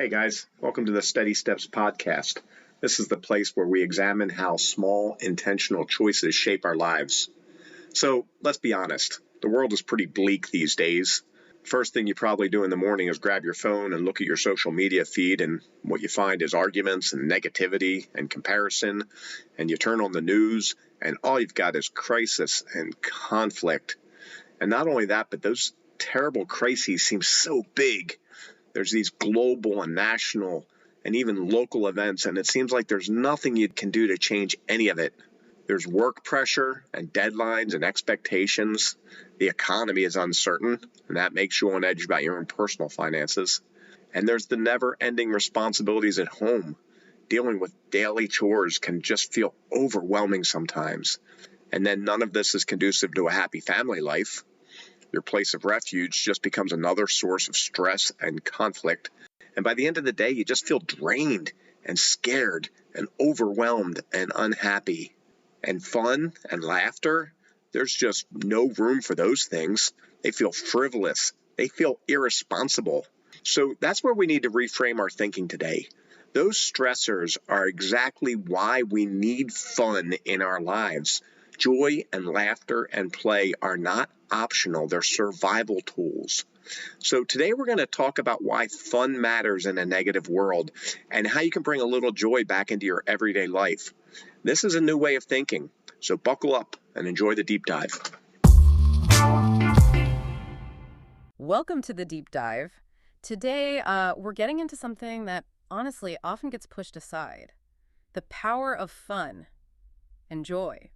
Hey guys, welcome to the Steady Steps podcast. This is the place where we examine how small, intentional choices shape our lives. So let's be honest, the world is pretty bleak these days. First thing you probably do in the morning is grab your phone and look at your social media feed, and what you find is arguments and negativity and comparison, and you turn on the news, and all you've got is crisis and conflict. And not only that, but those terrible crises seem so big. There's these global and national and even local events, and it seems like there's nothing you can do to change any of it. There's work pressure and deadlines and expectations. The economy is uncertain, and that makes you on edge about your own personal finances. And there's the never-ending responsibilities at home. Dealing with daily chores can just feel overwhelming sometimes. And then none of this is conducive to a happy family life. Your place of refuge just becomes another source of stress and conflict. And by the end of the day, you just feel drained and scared and overwhelmed and unhappy. And fun and laughter, there's just no room for those things. They feel frivolous. They feel irresponsible. So that's where we need to reframe our thinking today. Those stressors are exactly why we need fun in our lives. Joy and laughter and play are not optional. They're survival tools. So today we're going to talk about why fun matters in a negative world and how you can bring a little joy back into your everyday life. This is a new way of thinking. So buckle up and enjoy the deep dive. Welcome to the deep dive. Today, we're getting into something that honestly often gets pushed aside. The power of fun and joy.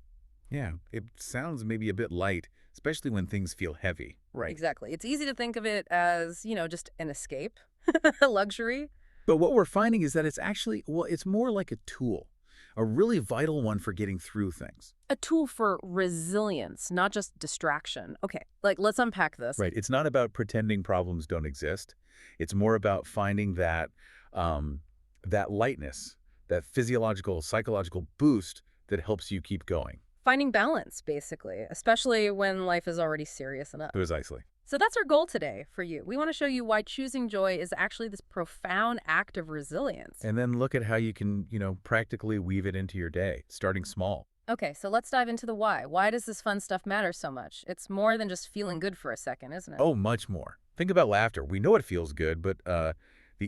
Yeah, it sounds maybe a bit light, especially when things feel heavy. Right. Exactly. It's easy to think of it as, just an escape, a luxury. But what we're finding is that it's actually, it's more like a tool, a really vital one for getting through things. A tool for resilience, not just distraction. Okay, let's unpack this. Right. It's not about pretending problems don't exist. It's more about finding that lightness, that physiological, psychological boost that helps you keep going. Finding balance, basically, especially when life is already serious enough. Precisely. So that's our goal today for you. We want to show you why choosing joy is actually this profound act of resilience. And then look at how you can, practically weave it into your day, starting small. Okay, so let's dive into the why. Why does this fun stuff matter so much? It's more than just feeling good for a second, isn't it? Oh, much more. Think about laughter. We know it feels good, but the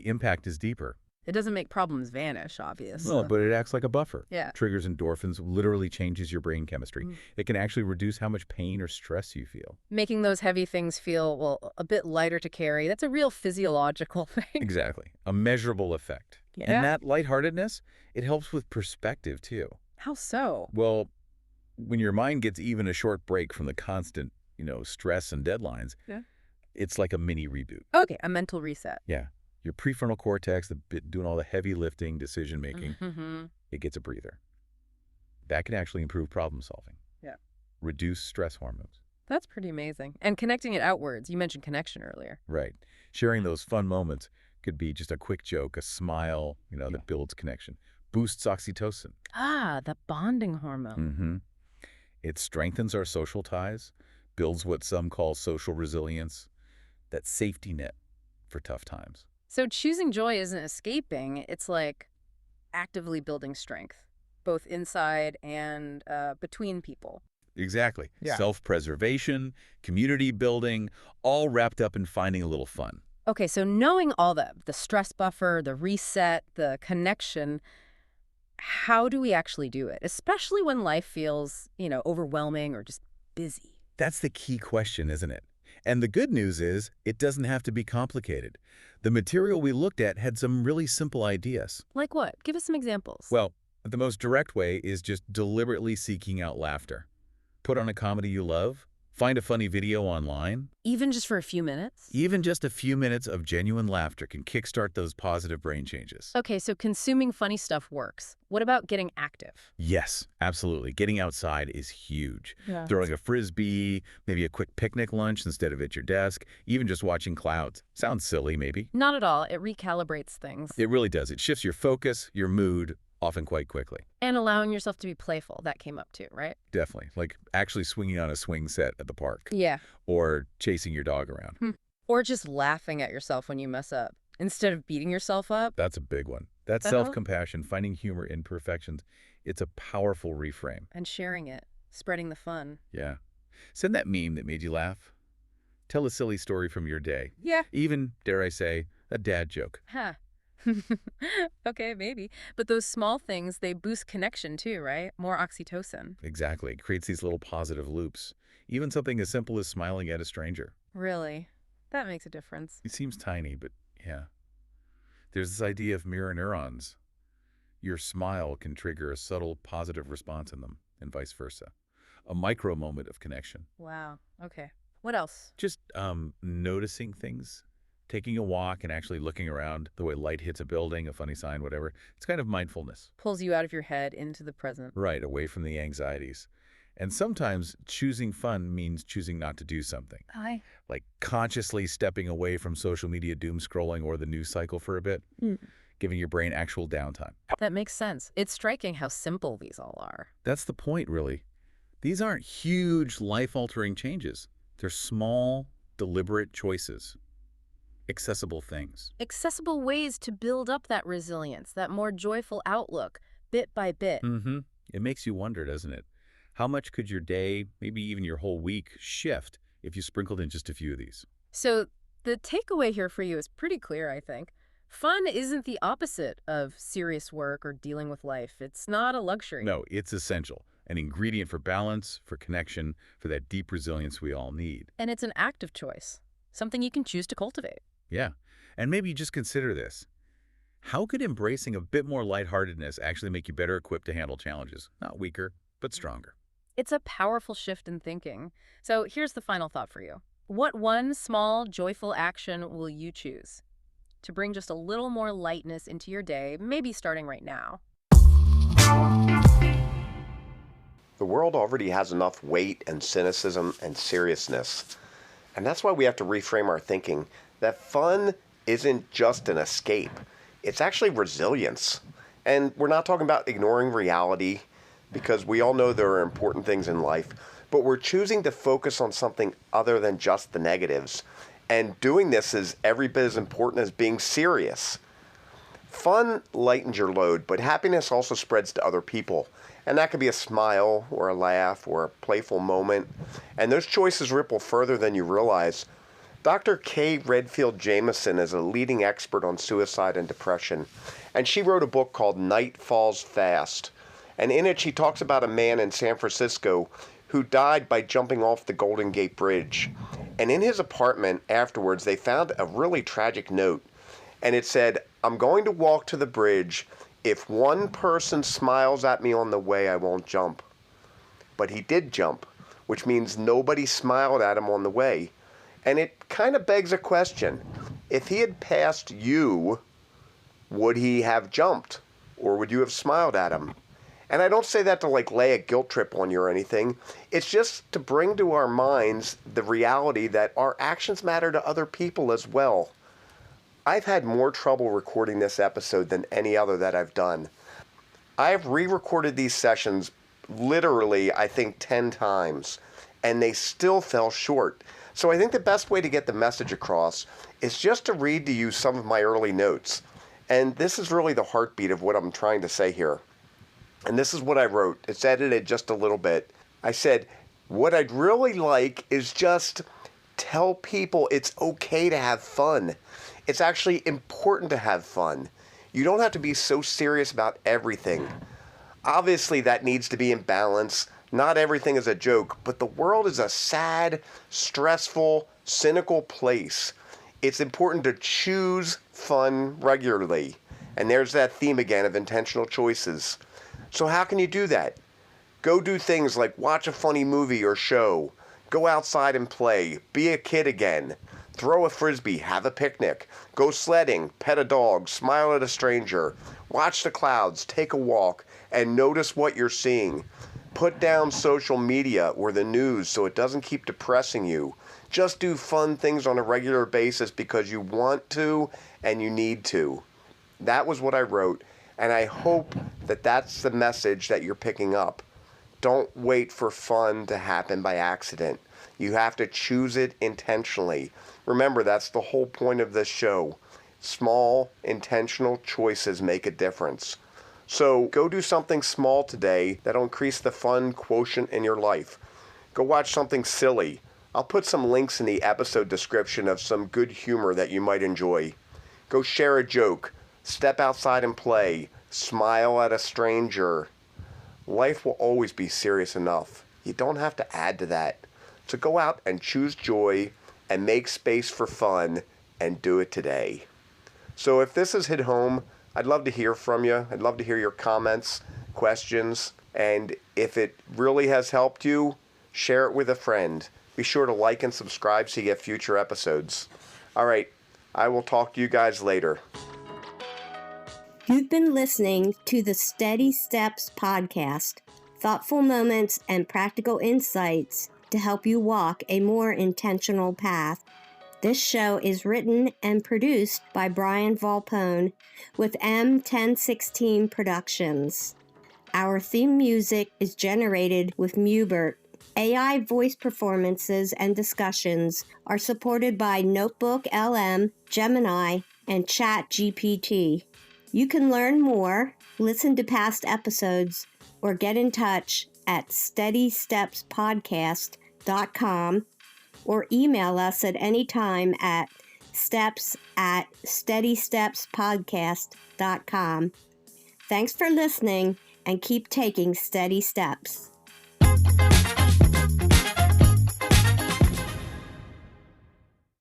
impact is deeper. It doesn't make problems vanish, obviously. No, but it acts like a buffer. Yeah. Triggers endorphins, literally changes your brain chemistry. It can actually reduce how much pain or stress you feel. Making those heavy things feel, a bit lighter to carry. That's a real physiological thing. Exactly. A measurable effect. Yeah. And that lightheartedness, it helps with perspective, too. How so? Well, when your mind gets even a short break from the constant, stress and deadlines, it's like a mini reboot. Okay, a mental reset. Yeah. Your prefrontal cortex, the bit doing all the heavy lifting, decision-making, it gets a breather. That can actually improve problem solving. Yeah. Reduce stress hormones. That's pretty amazing. And connecting it outwards. You mentioned connection earlier. Right. Sharing those fun moments could be just a quick joke, a smile, that builds connection. Boosts oxytocin. Ah, the bonding hormone. It strengthens our social ties, builds what some call social resilience, that safety net for tough times. So choosing joy isn't escaping. It's like actively building strength, both inside and between people. Exactly. Yeah. Self-preservation, community building, all wrapped up in finding a little fun. Okay, so knowing all that, the stress buffer, the reset, the connection, how do we actually do it? Especially when life feels, overwhelming or just busy. That's the key question, isn't it? And the good news is it doesn't have to be complicated. The material we looked at had some really simple ideas. Like what? Give us some examples. Well, the most direct way is just deliberately seeking out laughter. Put on a comedy you love. Find a funny video online. Even just for a few minutes? Even just a few minutes of genuine laughter can kickstart those positive brain changes. Okay, so consuming funny stuff works. What about getting active? Yes, absolutely. Getting outside is huge. Yeah. Throwing a frisbee, maybe a quick picnic lunch instead of at your desk, even just watching clouds. Sounds silly, maybe. Not at all. It recalibrates things. It really does. It shifts your focus, your mood, often quite quickly. And allowing yourself to be playful. That came up too, right? Definitely. Like actually swinging on a swing set at the park. Yeah. Or chasing your dog around. Or just laughing at yourself when you mess up. instead of beating yourself up. That's a big one. That Uh-huh. self-compassion, finding humor in imperfections, it's a powerful reframe. And sharing it, spreading the fun. Yeah. Send that meme that made you laugh. Tell a silly story from your day. Yeah. Even, dare I say, a dad joke. Huh. Okay, maybe. But those small things, they boost connection too, right? More oxytocin. Exactly. It creates these little positive loops. Even something as simple as smiling at a stranger. Really? That makes a difference. It seems tiny, but yeah. There's this idea of mirror neurons. Your smile can trigger a subtle positive response in them, and vice versa. A micro moment of connection. Wow. Okay. What else? Just noticing things. Taking a walk and actually looking around, the way light hits a building, a funny sign, whatever. It's kind of mindfulness. Pulls you out of your head into the present. Right, away from the anxieties. And sometimes choosing fun means choosing not to do something. Hi. Like consciously stepping away from social media doom scrolling or the news cycle for a bit, giving your brain actual downtime. That makes sense. It's striking how simple these all are. That's the point, really. These aren't huge, life-altering changes. They're small, deliberate choices. Accessible things. Accessible ways to build up that resilience, that more joyful outlook, bit by bit. It makes you wonder, doesn't it? How much could your day, maybe even your whole week, shift if you sprinkled in just a few of these? So the takeaway here for you is pretty clear, I think. Fun isn't the opposite of serious work or dealing with life. It's not a luxury. No, it's essential. An ingredient for balance, for connection, for that deep resilience we all need. And it's an active choice, something you can choose to cultivate. Yeah. And maybe you just consider this. How could embracing a bit more lightheartedness actually make you better equipped to handle challenges? Not weaker, but stronger. It's a powerful shift in thinking. So here's the final thought for you. What one small, joyful action will you choose to bring just a little more lightness into your day, maybe starting right now? The world already has enough weight and cynicism and seriousness. And that's why we have to reframe our thinking that fun isn't just an escape. It's actually resilience. And we're not talking about ignoring reality, because we all know there are important things in life, but we're choosing to focus on something other than just the negatives. And doing this is every bit as important as being serious. Fun lightens your load, but happiness also spreads to other people. And that could be a smile or a laugh or a playful moment. And those choices ripple further than you realize. Dr. Kay Redfield Jamison is a leading expert on suicide and depression. And she wrote a book called Night Falls Fast. And in it, she talks about a man in San Francisco who died by jumping off the Golden Gate Bridge. And in his apartment afterwards, they found a really tragic note. And it said, "I'm going to walk to the bridge. If one person smiles at me on the way, I won't jump." But he did jump, which means nobody smiled at him on the way. And it kind of begs a question. If he had passed you, would he have jumped? Or would you have smiled at him? And I don't say that to lay a guilt trip on you or anything. It's just to bring to our minds the reality that our actions matter to other people as well. I've had more trouble recording this episode than any other that I've done. I've re-recorded these sessions literally, I think, 10 times, and they still fell short. So I think the best way to get the message across is just to read to you some of my early notes. And this is really the heartbeat of what I'm trying to say here. And this is what I wrote. It's edited just a little bit. I said, what I'd really like is just tell people it's okay to have fun. It's actually important to have fun. You don't have to be so serious about everything. Obviously, that needs to be in balance. Not everything is a joke, but the world is a sad, stressful, cynical place. It's important to choose fun regularly. And there's that theme again of intentional choices. So how can you do that? Go do things like watch a funny movie or show. Go outside and play. Be a kid again. Throw a frisbee. Have a picnic. Go sledding. Pet a dog. Smile at a stranger. Watch the clouds. Take a walk. And notice what you're seeing. Put down social media or the news so it doesn't keep depressing you. Just do fun things on a regular basis because you want to and you need to. That was what I wrote, and I hope that that's the message that you're picking up. Don't wait for fun to happen by accident. You have to choose it intentionally. Remember, that's the whole point of this show. Small, intentional choices make a difference. So go do something small today that'll increase the fun quotient in your life. Go watch something silly. I'll put some links in the episode description of some good humor that you might enjoy. Go share a joke. Step outside and play. Smile at a stranger. Life will always be serious enough. You don't have to add to that. So go out and choose joy and make space for fun and do it today. So if this has hit home, I'd love to hear from you. I'd love to hear your comments, questions, and if it really has helped you, share it with a friend. Be sure to like and subscribe so you get future episodes. All right, I will talk to you guys later. You've been listening to the Steady Steps podcast, thoughtful moments and practical insights to help you walk a more intentional path. This show is written and produced by Brian Volpone with M1016 Productions. Our theme music is generated with Mubert. AI voice performances and discussions are supported by Notebook LM, Gemini, and ChatGPT. You can learn more, listen to past episodes, or get in touch at steadystepspodcast.com or email us at any time at steps@steadystepspodcast.com. Thanks for listening and keep taking steady steps.